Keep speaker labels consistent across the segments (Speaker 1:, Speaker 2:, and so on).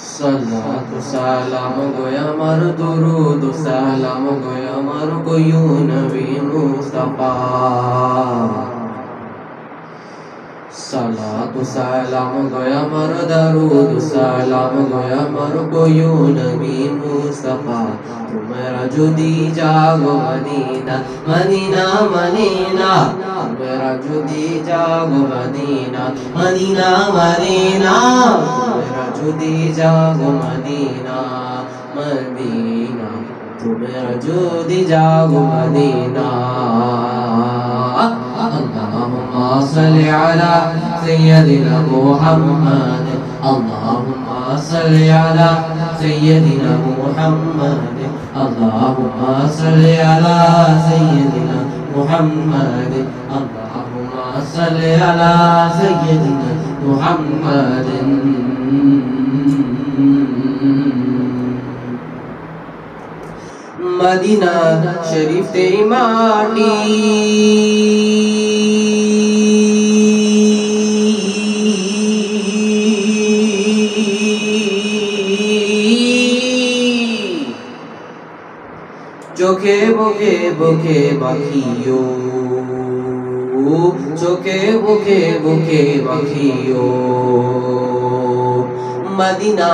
Speaker 1: सलातु सलाम गोया मारो दुरूद सलाम गोया मारो कोयू नबी मुस्तफा सलातु सलाम गोया मारो दरूद सलाम गोया मारो कोयू नबी मुस्तफा तुम्हारा जुदी जागो मदीना मदीना मदीना तुम्हारा जुदी जागो मदीना मदीना मदीना तुम्हारा जुदी जागो मदीना मदीना तुम्हारा जुदी जागो मदीना अल्लाहुम्मा सल्लि अला सय्यदिना मुहम्मद अल्लाहुम्मा सल्लि अला सय्यदिना मुहम्मद अल्लाहुम्मा सल्लि अला सय्यदिना मुहम्मद अल्लाहुम्मा सल्लि अला सय्यदिना मुहम्मद मदीना शरीफ तेरी माटी चोखे बोखे बोखे बाखियो चोखे बोखे बोखे बाखियो मदीना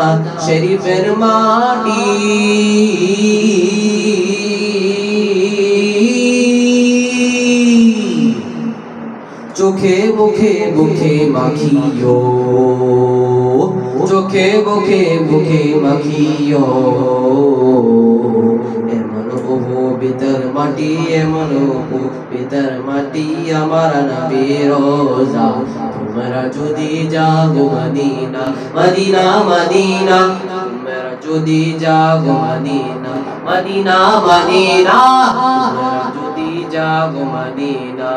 Speaker 1: शरीफेर माटी चोखे बोखे बोखे माखियो चोखे बोखे बोखे माखियो पवित्र माटी एमन पवित्र माटी हमारा नबी रोजा तुम्हारा जुदी जागो मदीना मदीना मदीना तुम्हारा जुदी जागो मदीना मदीना मदीना तुम्हारा जुदी जागो मदीना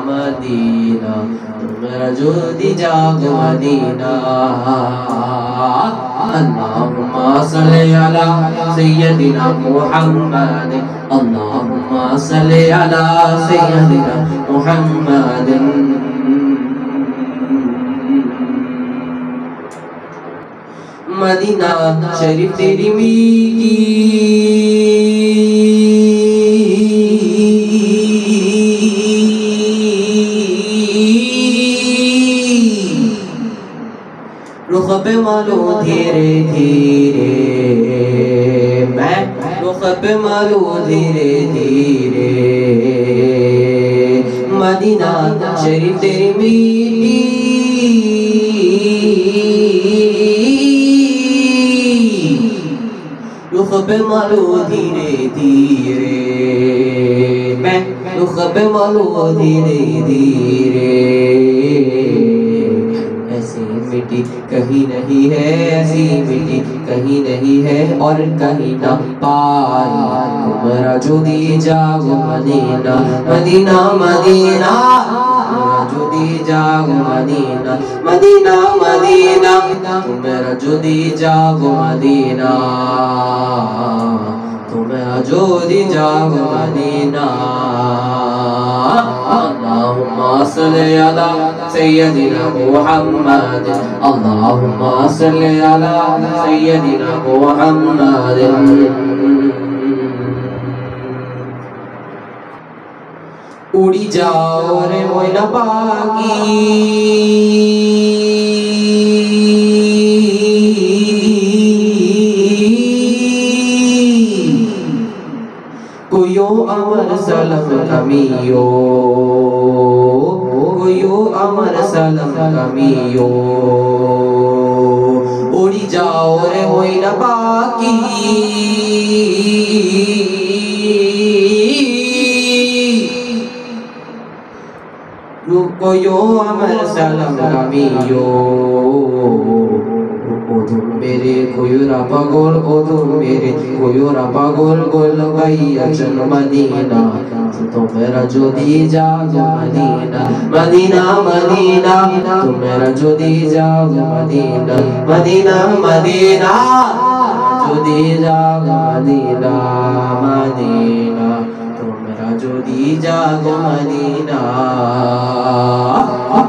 Speaker 1: मदीना तुम्हारा जुदी जागो मदीना अल्लाहुम्मा सल्लि अला सय्यदिना मुहम्मद अल्लाहुम्मा सल्लि अला सय्यदिना मुहम्मद मदीना शरीफ तेरी मीठी रुख पे मालो धीरे धीरे मैं रुख पे मालो धीरे धीरे मदीना शरीफ तेरी मीठी रुख पे मालो धीरे धीरे मैं रुख पे मालो धीरे धीरे मिट्टी कहीं नहीं है ऐसी मिट्टी कहीं नहीं है और कहीं ना पाई तुम्हारा जुदी जागो मदीना मदीना मदीना तुम्हारा जुदी जागो मदीना मदीना मदीना तुम्हारा जुदी जागो मदीना तुम्हारा जुदी जागो मदीना अल्लाहुम्मा सल्लि अला सय्यदिना मुहम्मद अल्लाहुम्मा सल्लि अला सय्यदिना मुहम्मद उड़ी जाओ रे मोइना पाकी कोयो अमर सलम कमियो कोयो अमर सलम कमियो उड़ी जाओ रे मोइना पाकी कोयो अमर सलम कमियो ओधुम मेरे कोयोरा पागल ओधुम मेरे कोयोरा पागल गोल गैया चल मदीना तुम्हारा जुदी जागो मदीना मदीना मदीना तुम्हारा जुदी जागो मदीना मदीना मदीना जुदी जागो मदीना मदीना तुम्हारा जुदी जागो मदीना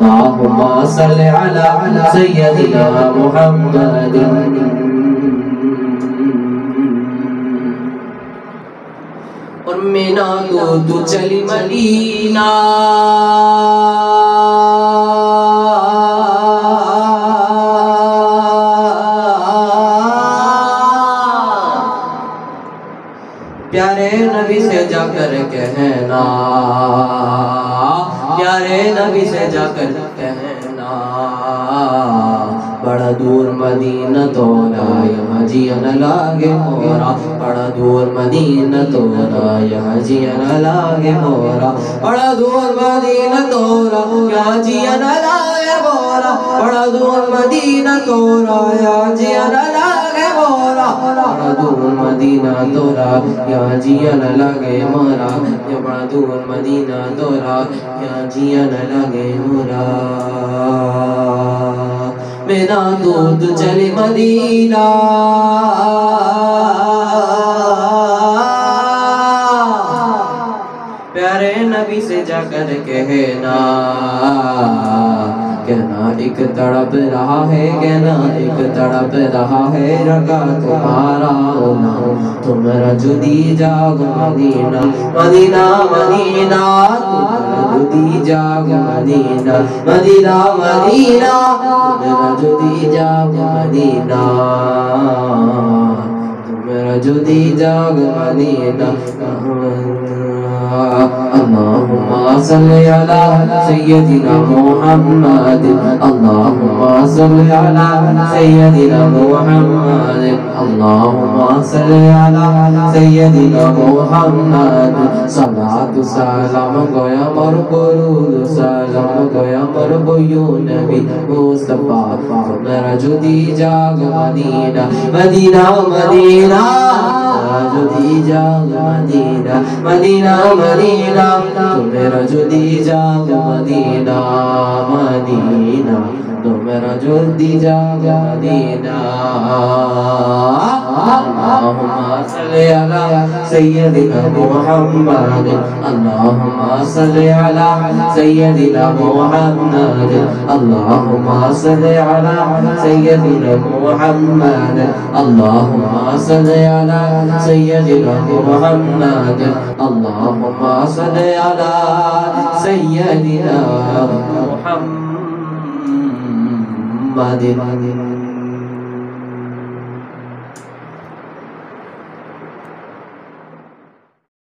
Speaker 1: अल्लाहुम्मा सल्लि अला सय्यदिना मुहम्मदिन। और मीना तू चली मदीना, प्यारे नबी से जाकर कहना, प्यारे नबी से जाकर कहना, बड़ा दूर मदीना तोरा यहाँ जिया न लागे मोरा, बड़ा दूर मदीना तोरा यहाँ जिया न लागे मोरा, बड़ा दूर मदीना तोरा यहाँ जिया न लागे मोरा, बड़ा दूर मदीना तोरा यहाँ जिया न लागे मोरा, बड़ा दूर मदीना तोरा यहाँ जिया न लागे मोरा, बड़ा दूर मदीना तोरा यहाँ जिया न लागे मोरा। मेरा दूध चले मदीना, प्यारे नबी से जाकर कहना, कहना एक तड़प रहा है, कहना एक तड़प रहा है रगा तुम्हारा होना, तुम्हारा जुदी जाग मदीना, मदीना मदीना तुम्हारा जुदी जाग मदीना, मदीना मदीना तुम्हारा जुदी जाग मदीना, तुम्हारा जुदी जाग मदीना। अल्लाहुम्मा सल्लि अला सय्यदिना मुहम्मद, अल्लाहुम्मा सल्लि अला सय्यदिना मुहम्मद, अल्लाहुम्मा सल्लि अला सय्यदिना मुहम्मद। सलातु सलाम गया मर गुरूद, सलाम गया मर गुयू नबी मुस्तफा, तुम्हारा जुदी जाग मदीना, मदीना मदीना जुदी जाग मदीना, मदीना मदीना तुम्हारा जुदी जाग मदीना, मदीना तुम्हारा जुदी जाग मदीना। अल्लाहुम्मा सल्लि अला सय्यदिना मुहम्मद, अल्लाहुम्मा सल्लि अला सय्यदिना मुहम्मद, अल्लाहुम्मा सल्लि अला सय्यदिना मुहम्मद, अल्लाहुम्मा सल्लि अला सय्यदिना मुहम्मद, अल्लाहुम्मा सल्लि अला सय्यदिना मुहम्मद।